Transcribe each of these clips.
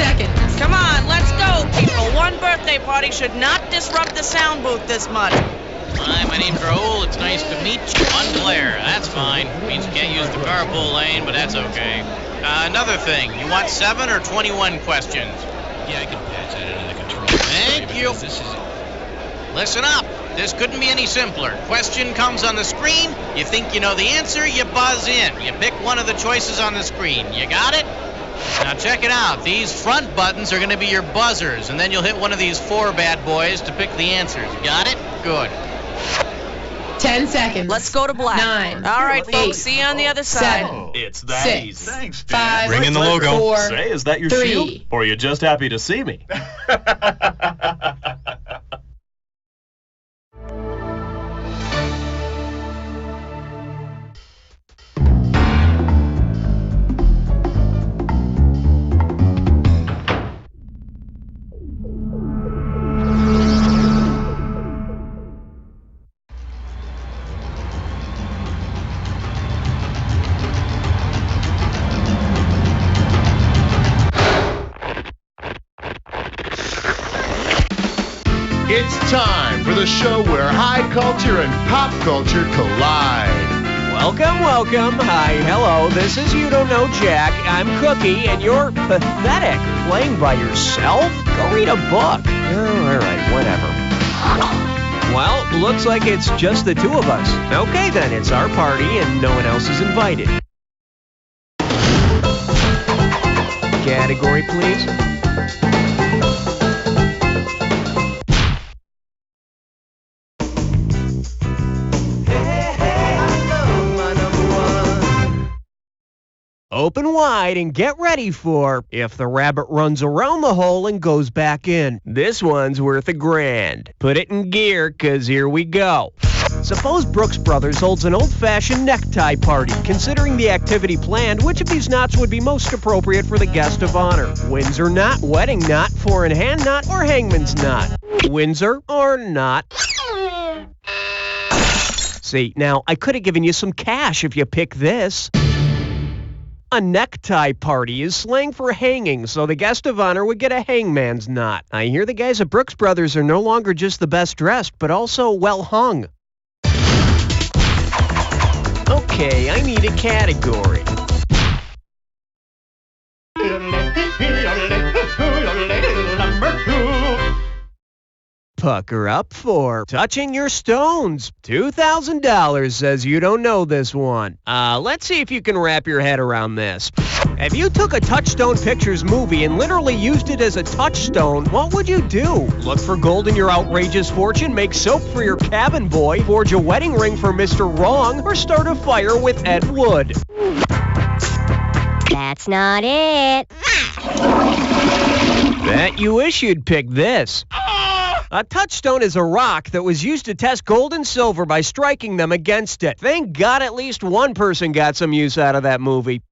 seconds. Come on, let's go, people. One birthday party should not disrupt the sound booth this much. Hi, my name's Raoul. It's nice to meet you. Unclear. That's fine. Means you can't use the carpool lane, but that's okay. Another thing. You want 7 or 21 questions? Yeah, I can patch that into the control. Thank you. Listen up. This couldn't be any simpler. Question comes on the screen. You think you know the answer, you buzz in. You pick one of the choices on the screen. You got it? Now check it out. These front buttons are going to be your buzzers, and then you'll hit one of these 4 bad boys to pick the answers. Got it? Good. 10 seconds. Let's go to black. 9. All right, 8, folks. See you on the other side. 7. It's that 6. easy. Thanks, 5. Bring in the logo. 4. Say, is that your 3. shield? Or are you just happy to see me? It's time for the show where high culture and pop culture collide. Welcome, welcome. Hi, hello. This is You Don't Know Jack. I'm Cookie, and you're pathetic. Playing by yourself? Go read a book. Oh, all right, whatever. Well, looks like it's just the two of us. Okay, then, it's our party, and no one else is invited. Category, please. Open wide and get ready for If the Rabbit Runs Around the Hole and Goes Back In. This one's worth $1,000. Put it in gear, 'cause here we go. Suppose Brooks Brothers holds an old-fashioned necktie party. Considering the activity planned, which of these knots would be most appropriate for the guest of honor? Windsor knot, wedding knot, four-in-hand knot, or hangman's knot? Windsor or not? See, now, I could have given you some cash if you pick this. A necktie party is slang for hanging, so the guest of honor would get a hangman's knot. I hear the guys at Brooks Brothers are no longer just the best dressed, but also well hung. Okay, I need a category. Pucker up for Touching Your Stones. $2,000 says you don't know this one. Let's see if you can wrap your head around this. If you took a Touchstone Pictures movie and literally used it as a touchstone, what would you do? Look for gold in your outrageous fortune, make soap for your cabin boy, forge a wedding ring for Mr. Wrong, or start a fire with Ed Wood? That's not it. Bet you wish you'd pick this. A touchstone is a rock that was used to test gold and silver by striking them against it. Thank God at least one person got some use out of that movie.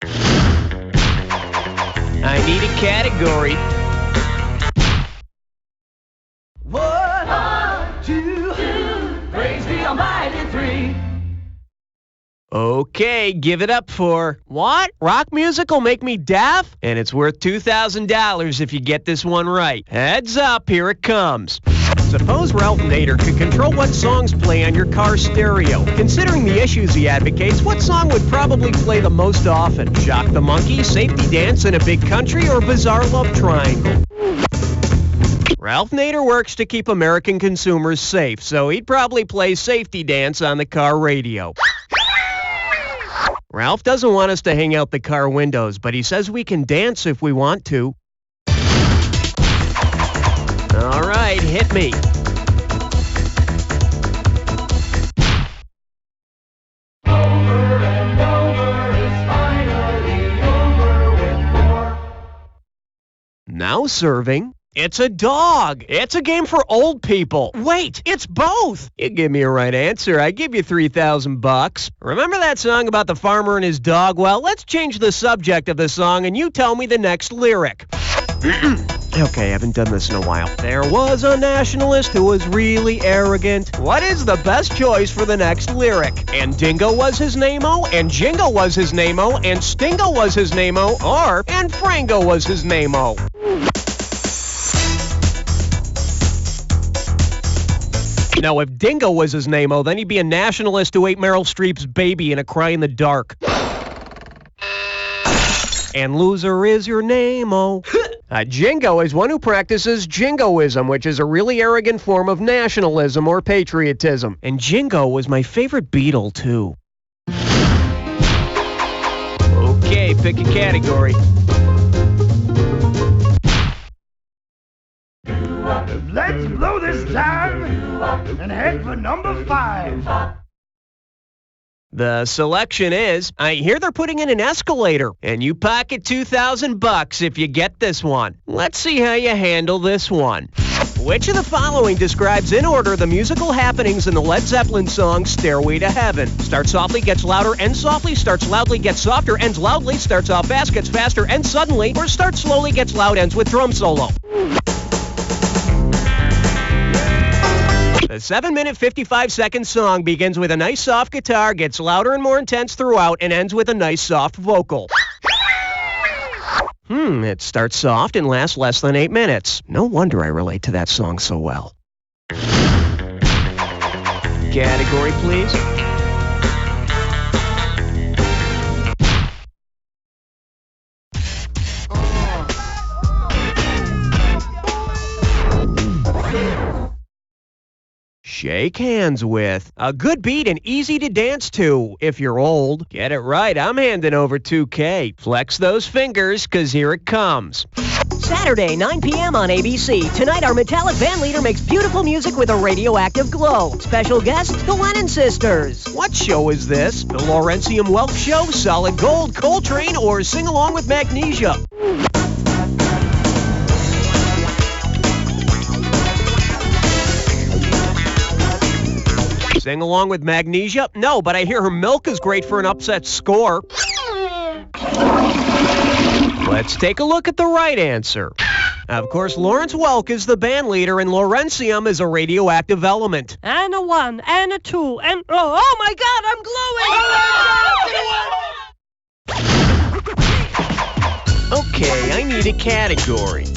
I need a category. 1, 2, praise the almighty 3. Okay, give it up for what? Rock music will make me deaf? And it's worth $2,000 if you get this one right. Heads up, here it comes. Suppose Ralph Nader could control what songs play on your car stereo. Considering the issues he advocates, what song would probably play the most often? Shock the Monkey, Safety Dance in a Big Country, or Bizarre Love Triangle? Ralph Nader works to keep American consumers safe, so he'd probably play Safety Dance on the car radio. Ralph doesn't want us to hang out the car windows, but he says we can dance if we want to. All right, hit me. Over and over is finally over with more. Now serving. It's a dog. It's a game for old people. Wait, it's both. You give me a right answer, I give you $3,000. Remember that song about the farmer and his dog? Well, let's change the subject of the song and you tell me the next lyric. Okay, I haven't done this in a while. There was a nationalist who was really arrogant. What is the best choice for the next lyric? And Dingo was his name-o, and Jingo was his name-o, and Stingo was his name-o, or and Frango was his name-o. No, if Dingo was his name-o, then he'd be a nationalist who ate Meryl Streep's baby in A Cry in the Dark. And loser is your name-o. A jingo is one who practices jingoism, which is a really arrogant form of nationalism or patriotism. And Jingo was my favorite Beatle, too. Okay, pick a category. Let's blow this time and head for number 5. The selection is, I hear they're putting in an escalator, and you pocket $2,000 if you get this one. Let's see how you handle this one. Which of the following describes in order the musical happenings in the Led Zeppelin song Stairway to Heaven? Starts softly, gets louder, ends softly, starts loudly, gets softer, ends loudly, starts out fast, gets faster, ends suddenly, or starts slowly, gets loud, ends with drum solo. The 7-minute, 55-second song begins with a nice soft guitar, gets louder and more intense throughout, and ends with a nice soft vocal. It starts soft and lasts less than 8 minutes. No wonder I relate to that song so well. Category, please. Shake hands with. A good beat and easy to dance to if you're old. Get it right, I'm handing over $2K. Flex those fingers, 'cause here it comes. Saturday, 9 p.m. on ABC. Tonight, our metallic band leader makes beautiful music with a radioactive glow. Special guest, the Lennon Sisters. What show is this? The Laurentium Welk Show, Solid Gold, Coltrane, or Sing Along with Magnesia? Sing Along with Magnesia? No, but I hear her milk is great for an upset score. Let's take a look at the right answer. Of course, Lawrence Welk is the band leader, and Laurentium is a radioactive element. And a 1, and a 2, and... Oh my God, I'm glowing! Okay, I need a category.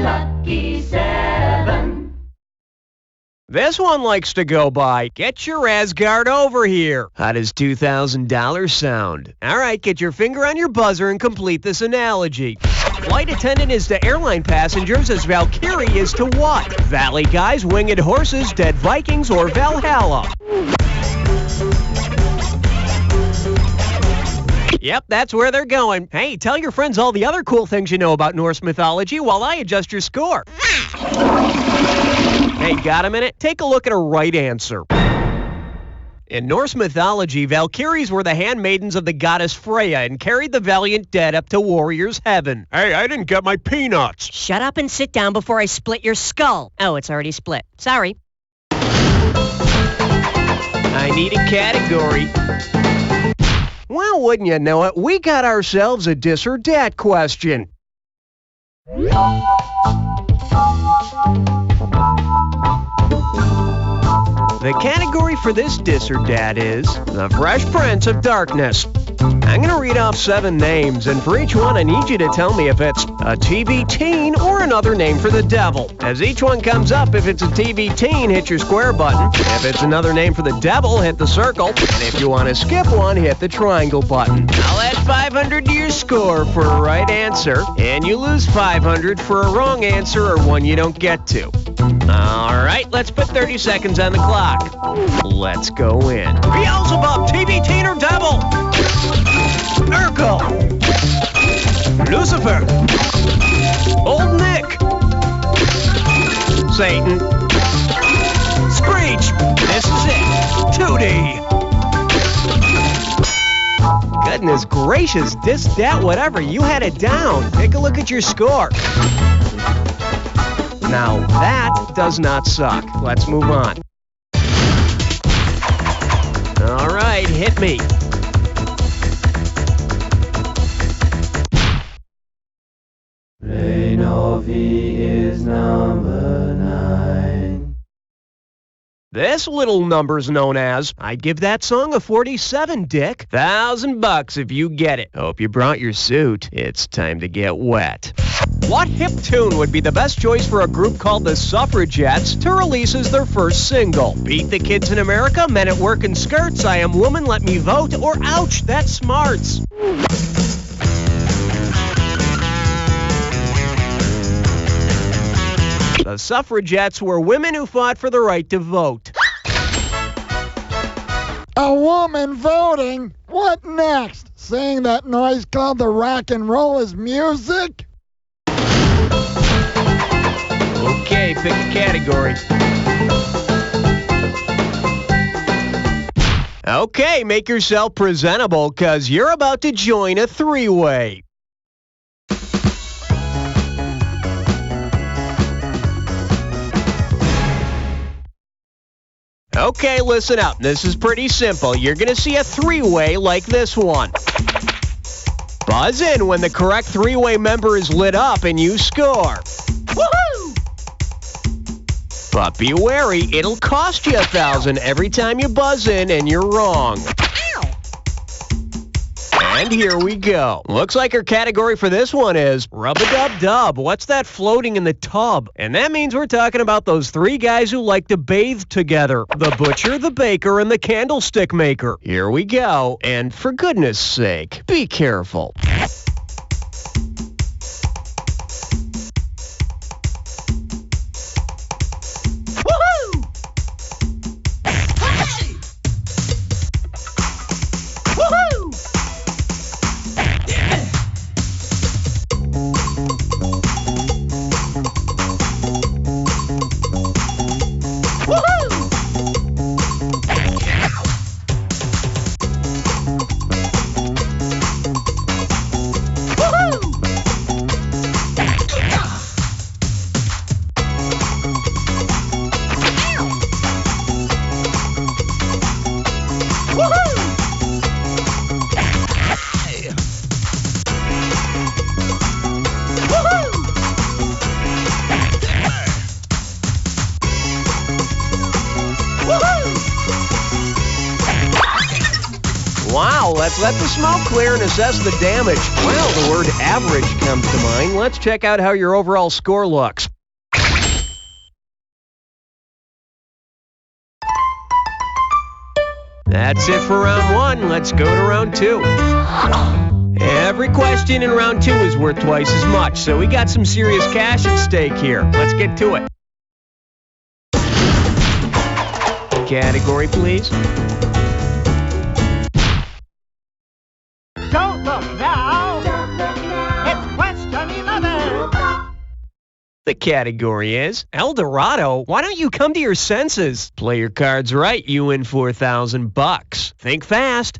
Lucky 7. This one likes to go by. Get your Asgard over here. How does $2,000 sound? All right, get your finger on your buzzer and complete this analogy. Flight attendant is to airline passengers as Valkyrie is to what? Valley guys, winged horses, dead Vikings, or Valhalla? Yep, that's where they're going. Hey, tell your friends all the other cool things you know about Norse mythology while I adjust your score. Hey, got a minute? Take a look at a right answer. In Norse mythology, Valkyries were the handmaidens of the goddess Freya and carried the valiant dead up to warriors' heaven. Hey, I didn't get my peanuts. Shut up and sit down before I split your skull. Oh, it's already split. Sorry. I need a category. Well, wouldn't you know it, we got ourselves a dis or dat question. The category for this dis or dat is The Fresh Prince of Darkness. I'm going to read off 7 names, and for each one I need you to tell me if it's a TV teen or another name for the devil. As each one comes up, if it's a TV teen, hit your square button. If it's another name for the devil, hit the circle. And if you want to skip one, hit the triangle button. I'll add 500 to your score for a right answer, and you lose 500 for a wrong answer or one you don't get to. All right, let's put 30 seconds on the clock. Let's go in. Beelzebub, TV teen or devil? Urkel, Lucifer, Old Nick, Satan, Screech. This is it. 2D. Goodness gracious, this, that, whatever. You had it down. Take a look at your score. Now, that does not suck. Let's move on. right, hit me. is number 9. This little number's known as, I'd give that song a 47, Dick. $1,000 if you get it. Hope you brought your suit. It's time to get wet. What hip tune would be the best choice for a group called the Suffragettes to release as their first single? Beat the Kids in America, Men at Work in Skirts, I Am Woman, Let Me Vote, or Ouch, That's Smarts? The Suffragettes were women who fought for the right to vote. A woman voting? What next? Saying that noise called the rock and roll is music? Okay, pick a category. Okay, make yourself presentable, because you're about to join a three-way. Okay, listen up. This is pretty simple. You're going to see a three-way like this one. Buzz in when the correct three-way member is lit up and you score. Woohoo! But be wary, it'll cost you $1,000 every time you buzz in and you're wrong. And here we go. Looks like our category for this one is rub-a-dub-dub. What's that floating in the tub? And that means we're talking about those three guys who like to bathe together. The butcher, the baker, and the candlestick maker. Here we go. And for goodness sake, be careful. Wow, let's let the smoke clear and assess the damage. Well, the word average comes to mind. Let's check out how your overall score looks. That's it for round 1. Let's go to round 2. Every question in round 2 is worth twice as much, so we got some serious cash at stake here. Let's get to it. Category, please. Don't look now. It's question 11. The category is El Dorado. Why don't you come to your senses? Play your cards right, you win $4,000. Think fast.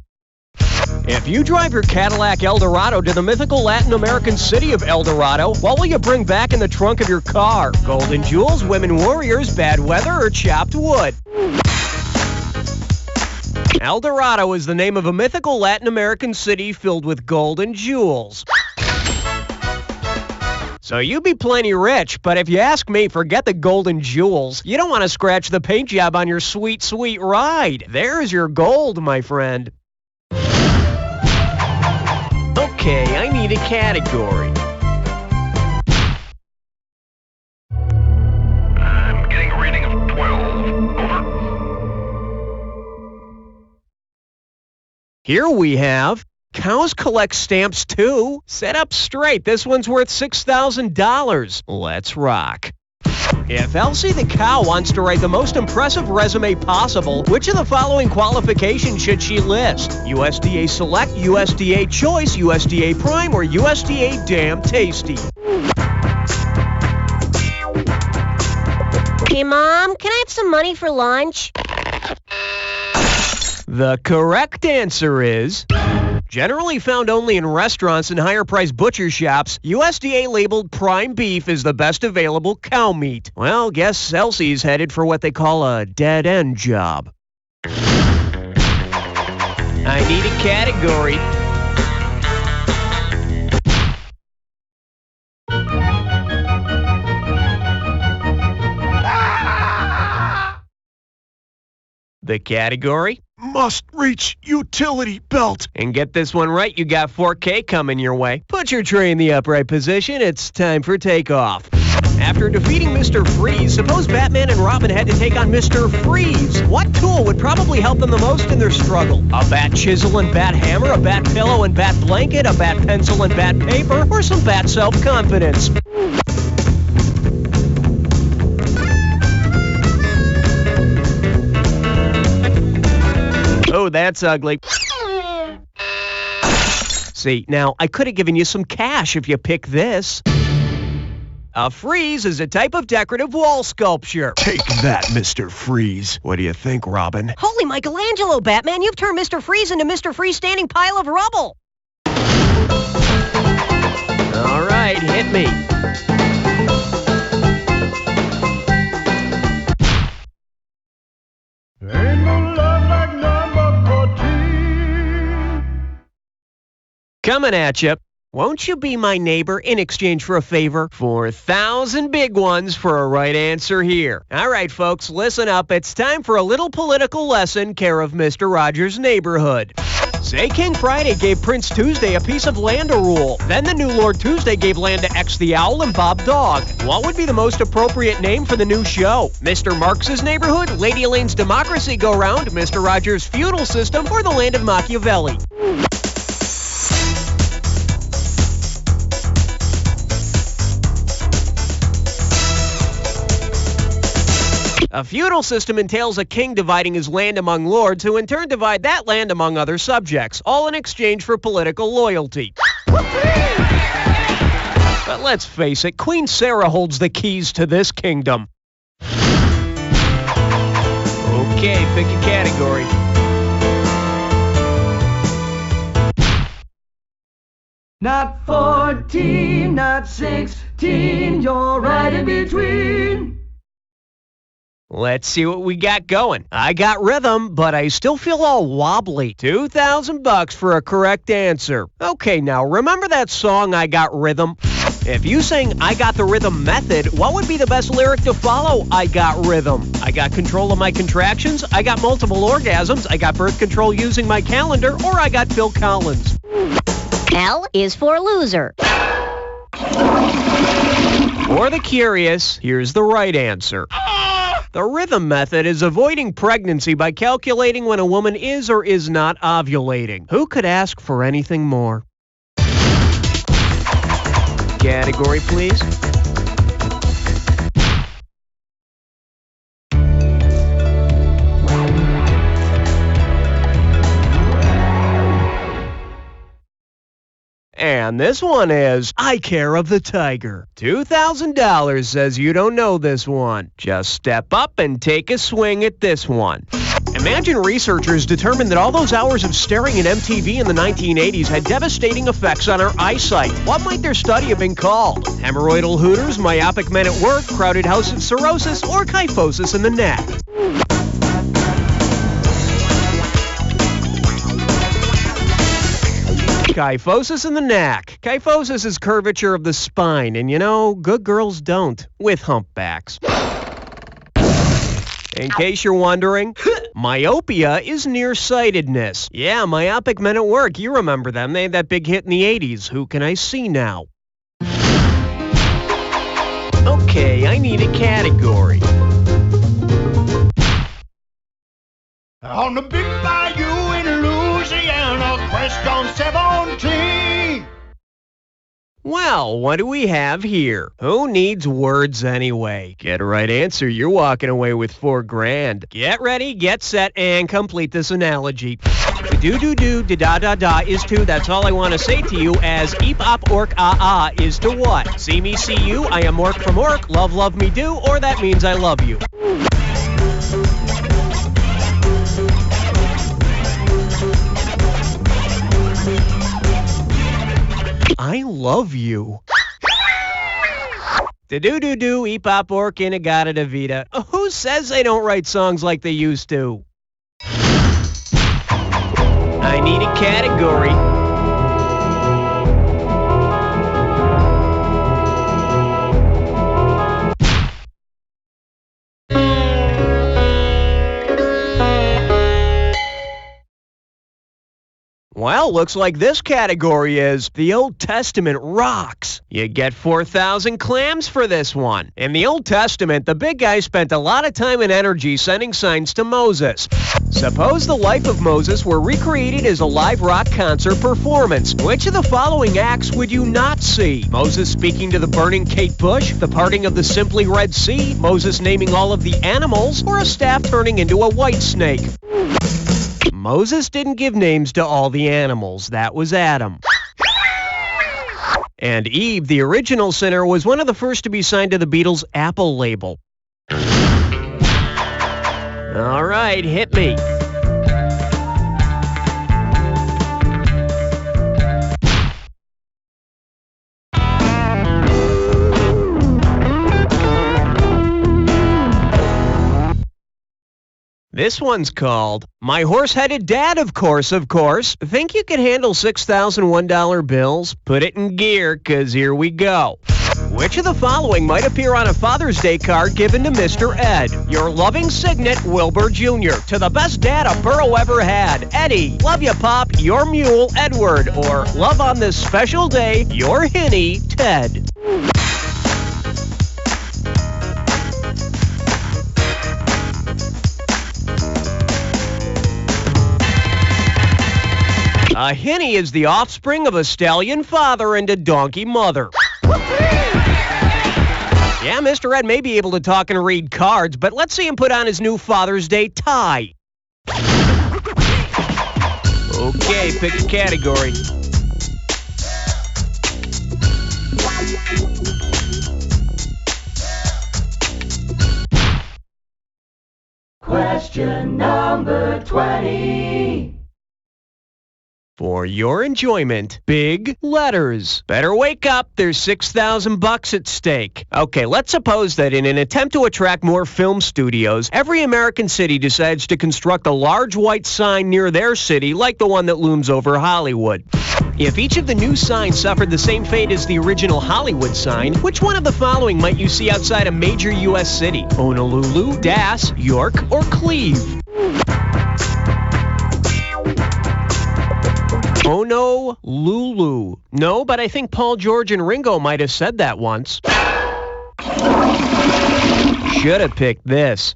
If you drive your Cadillac El Dorado to the mythical Latin American city of El Dorado, what will you bring back in the trunk of your car? Golden jewels, women warriors, bad weather, or chopped wood? El Dorado is the name of a mythical Latin American city filled with gold and jewels. So you be plenty rich, but if you ask me, forget the gold and jewels. You don't want to scratch the paint job on your sweet, sweet ride. There's your gold, my friend. Okay, I need a category. I'm getting a reading of 12. Over. Here we have cows collect stamps too. Set up straight. This one's worth $6,000. Let's rock. If Elsie the cow wants to write the most impressive resume possible, which of the following qualifications should she list? USDA Select, USDA Choice, USDA Prime, or USDA Damn Tasty? Hey, Mom, can I have some money for lunch? The correct answer is... generally found only in restaurants and higher-priced butcher shops, USDA-labeled prime beef is the best available cow meat. Well, guess Elsie's headed for what they call a dead-end job. I need a category. The category? Must reach utility belt. And get this one right, you got 4K coming your way. Put your tray in the upright position. It's time for takeoff. After defeating Mr. Freeze, suppose Batman and Robin had to take on Mr. Freeze. What tool would probably help them the most in their struggle? A bat chisel and bat hammer, a bat pillow and bat blanket, a bat pencil and bat paper, or some bat self-confidence? Oh, that's ugly. See, now, I could have given you some cash if you pick this. A frieze is a type of decorative wall sculpture. Take that, Mr. Freeze. What do you think, Robin? Holy Michelangelo, Batman, you've turned Mr. Freeze into Mr. Freestanding pile of rubble. All right, hit me. Ain't no love like number 14. Coming at you. Won't you be my neighbor in exchange for a favor? 4,000 big ones for a right answer here. All right, folks, listen up. It's time for a little political lesson, care of Mr. Rogers' Neighborhood. Say King Friday gave Prince Tuesday a piece of land to rule. Then the new Lord Tuesday gave land to X the Owl and Bob Dog. What would be the most appropriate name for the new show? Mr. Marx's Neighborhood, Lady Elaine's Democracy Go-Round, Mr. Rogers' Feudal System, or the Land of Machiavelli? A feudal system entails a king dividing his land among lords who in turn divide that land among other subjects, all in exchange for political loyalty. But let's face it, Queen Sarah holds the keys to this kingdom. Okay, pick a category. Not 14, not 16, you're right in between. Let's see what we got going. I got rhythm, but I still feel all wobbly. $2,000 for a correct answer. Okay, now remember that song, I Got Rhythm? If you sang I Got the Rhythm Method, what would be the best lyric to follow I Got Rhythm? I got control of my contractions, I got multiple orgasms, I got birth control using my calendar, or I got Phil Collins. L is for loser. For the curious, here's the right answer. The rhythm method is avoiding pregnancy by calculating when a woman is or is not ovulating. Who could ask for anything more? Category, please. And this one is I Care of the Tiger. $2,000 says you don't know this one. Just step up and take a swing at this one. Imagine researchers determined that all those hours of staring at MTV in the 1980s had devastating effects on our eyesight. What might their study have been called? Hemorrhoidal hooters, myopic men at work, crowded house of cirrhosis, or kyphosis in the neck? Kyphosis in the neck. Kyphosis is curvature of the spine, and you know, good girls don't, with humpbacks. In case you're wondering, myopia is nearsightedness. Yeah, myopic men at work, you remember them. They had that big hit in the 80s. Who can I see now? Okay, I need a category. On the big bayou in Louisiana, question 17. Well, what do we have here? Who needs words anyway? Get a right answer, you're walking away with $4,000. Get ready, get set, and complete this analogy. Do-do-do, da-da-da-da is to, that's all I want to say to you, as eep-op ork ah-ah is to what? See me, see you, I am ork from ork, love, love me do, or that means I love you. I love you. Da-do-do-do, eep-op ork, in-a-gata-da-vida. Who says they don't write songs like they used to? I need a category. Well, looks like this category is the Old Testament rocks. You get 4,000 clams for this one. In the Old Testament, the big guy spent a lot of time and energy sending signs to Moses. Suppose the life of Moses were recreated as a live rock concert performance. Which of the following acts would you not see? Moses speaking to the burning Kate Bush, the parting of the simply Red Sea, Moses naming all of the animals, or a staff turning into a white snake? Moses didn't give names to all the animals. That was Adam. And Eve, the original sinner, was one of the first to be signed to the Beatles' Apple label. All right, hit me. This one's called My Horse-Headed Dad, of course. Think you can handle $6,001 bills? Put it in gear, 'cause here we go. Which of the following might appear on a Father's Day card given to Mr. Ed? Your loving signet, Wilbur Jr. To the best dad a burro ever had, Eddie. Love ya, Pop, your mule, Edward. Or love on this special day, your hinny, Ted. A hinny is the offspring of a stallion father and a donkey mother. Yeah, Mr. Ed may be able to talk and read cards, but let's see him put on his new Father's Day tie. Okay, pick a category. Question number 20. For your enjoyment, big letters. Better wake up, there's $6,000 at stake. Okay, let's suppose that in an attempt to attract more film studios, every American city decides to construct a large white sign near their city like the one that looms over Hollywood. If each of the new signs suffered the same fate as the original Hollywood sign, which one of the following might you see outside a major U.S. city? Honolulu, Dallas, York, or Cleve? Honolulu. No, but I think Paul, George, and Ringo might have said that once. Should have picked this.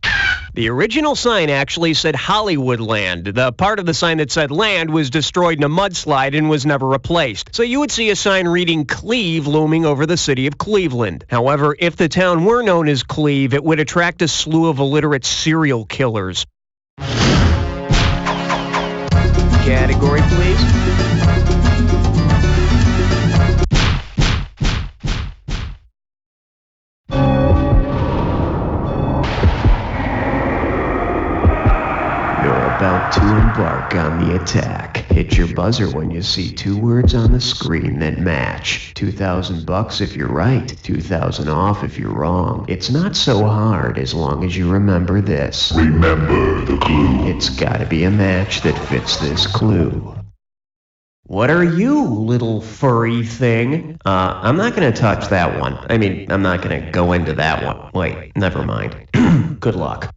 The original sign actually said Hollywoodland. The part of the sign that said land was destroyed in a mudslide and was never replaced. So you would see a sign reading Cleve looming over the city of Cleveland. However, if the town were known as Cleve, it would attract a slew of illiterate serial killers. Category, please. About to embark on the attack. Hit your buzzer when you see two words on the screen that match. $2,000 if you're right, 2,000 off if you're wrong. It's not so hard as long as you remember this. Remember the clue. It's gotta be a match that fits this clue. What are you, little furry thing? I'm not gonna touch that one. I mean, I'm not gonna go into that one. Wait, never mind. Good luck.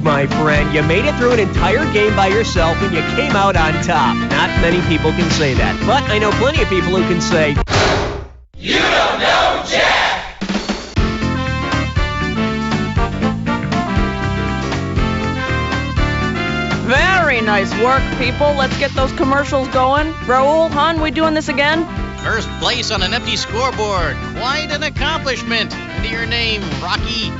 my friend. You made it through an entire game by yourself and you came out on top. Not many people can say that, but I know plenty of people who can say, You don't know Jack! Very nice work, people. Let's get those commercials going. Raul, hon, we doing this again? First place on an empty scoreboard. Quite an accomplishment. Into your name, Rocky.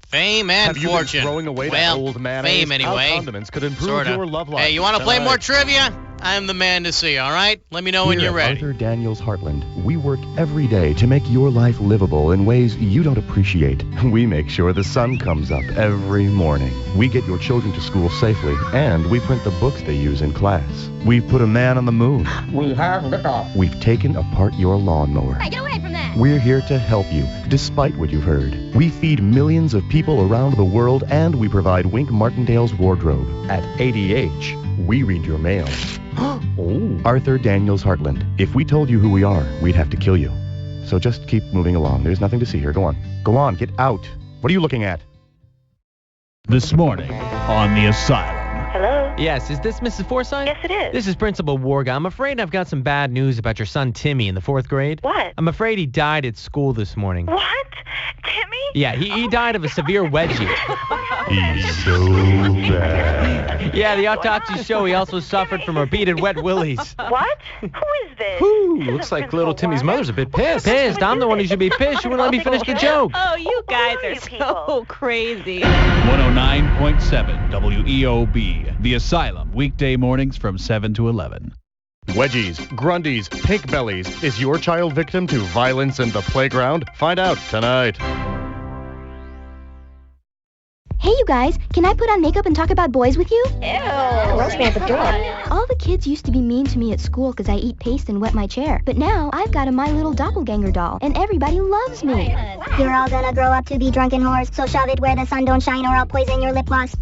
Fame and Have you fortune. been throwing away well, that old mayonnaise? fame anyway. How condiments could improve Sorta. your love life. Hey, you want to play Tonight. more trivia? I'm the man to see, all right? Let me know when Here you're at ready. Arthur Daniels Heartland, we work every day to make your life livable in ways you don't appreciate. We make sure the sun comes up every morning. We get your children to school safely, and we print the books they use in class. We've put a man on the moon. We have liftoff. We've taken apart your lawnmower. Hey, get away from that! We're here to help you, despite what you've heard. We feed millions of people around the world, and we provide Wink Martindale's wardrobe. At ADH, we read your mail. Oh. Arthur Daniels Heartland. If we told you who we are, we'd have to kill you. So just keep moving along. There's nothing to see here. Go on. Go on. Get out. What are you looking at? This morning on The Asylum. Hello? Yes, is this Mrs. Forsythe? Yes, it is. This is Principal Warga. I'm afraid I've got some bad news about your son Timmy in the 4th grade. What? I'm afraid he died at school this morning. What? Timmy? Yeah, he died of a severe wedgie. He's so bad. Yeah, the autopsy show he also suffered from repeated wet willies. What? Who is this? Ooh, looks like little Timmy's mother's a bit pissed. Pissed? I'm the one who should be pissed. You wouldn't let me finish the joke. Oh, you guys are so crazy. 109.7 WEOB. The Asylum. Weekday mornings from 7 to 11. Wedgies, Grundies, Pink Bellies. Is your child victim to violence in the playground? Find out tonight. Hey, you guys, can I put on makeup and talk about boys with you? Ew. Roast me at the door. All the kids used to be mean to me at school because I eat paste and wet my chair. But now I've got a My Little Doppelganger doll, and everybody loves me. You're all gonna grow up to be drunken whores, so shove it where the sun don't shine or I'll poison your lip gloss.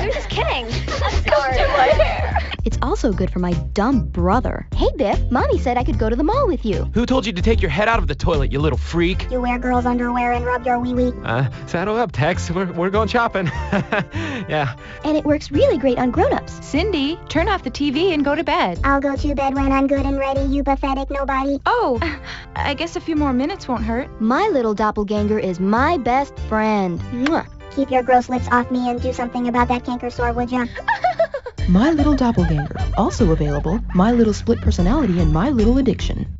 You're just kidding. I'm sorry. It's also good for my dumb brother. Hey, Biff, Mommy said I could go to the mall with you. Who told you to take your head out of the toilet, you little freak? You wear girls' underwear and rub your wee-wee. Saddle up, Tex. We're going shopping. Yeah. And it works really great on grown-ups. Cindy, turn off the TV and go to bed. I'll go to bed when I'm good and ready, you pathetic nobody. Oh, I guess a few more minutes won't hurt. My Little Doppelganger is my best friend. Mwah. Keep your gross lips off me and do something about that canker sore, would ya? My Little Doppelganger. Also available, My Little Split Personality and My Little Addiction.